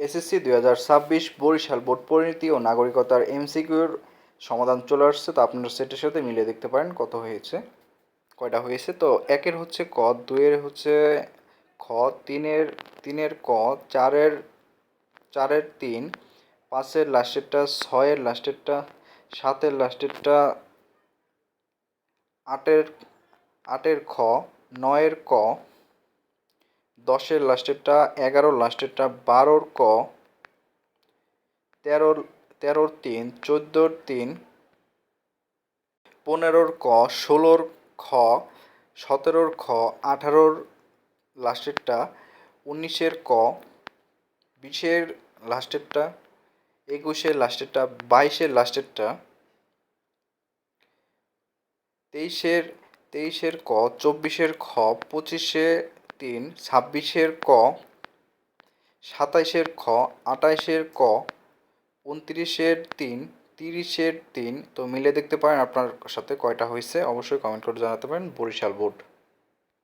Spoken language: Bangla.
এসএসসি 2026 বরিশাল বোর্ড পরিণতি ও নাগরিকতার এমসিকিউর সমাধান চলে আসছে। তো আপনারা সেটের সাথে মিলিয়ে দেখতে পারেন কত হয়েছে, কয়টা হয়েছে। তো একের হচ্ছে ক, দুইয়ের হচ্ছে খ, তিনের ক, চারের তিন, পাঁচের লাস্টেরটা, ছয়ের লাস্টেরটা, সাতের লাস্টেরটা, আটের আটের খ, নয়ের ক, দশের লাস্টেরটা, এগারোর লাস্টেরটা, বারোর ক, তেরোর তিন, চোদ্দোর তিন, পনেরোর ক, ষোলোর খ, সতেরোর খ, আঠারোর লাস্টেরটা, উনিশের ক, বিশের লাস্টেরটা, একুশের লাস্টেরটা, বাইশের লাস্টেরটা, তেইশের ক, চব্বিশের খ, পঁচিশে তিন, ছাব্বিশের ক, সাতাইশের খ, আটাইশের ক, 29-এর তিন, 30-এর তিন। তো মিলে দেখতে পারেন আপনার সাথে কয়টা হয়েছে, অবশ্যই কমেন্ট করে জানাতে পারেন। বরিশাল বোর্ড।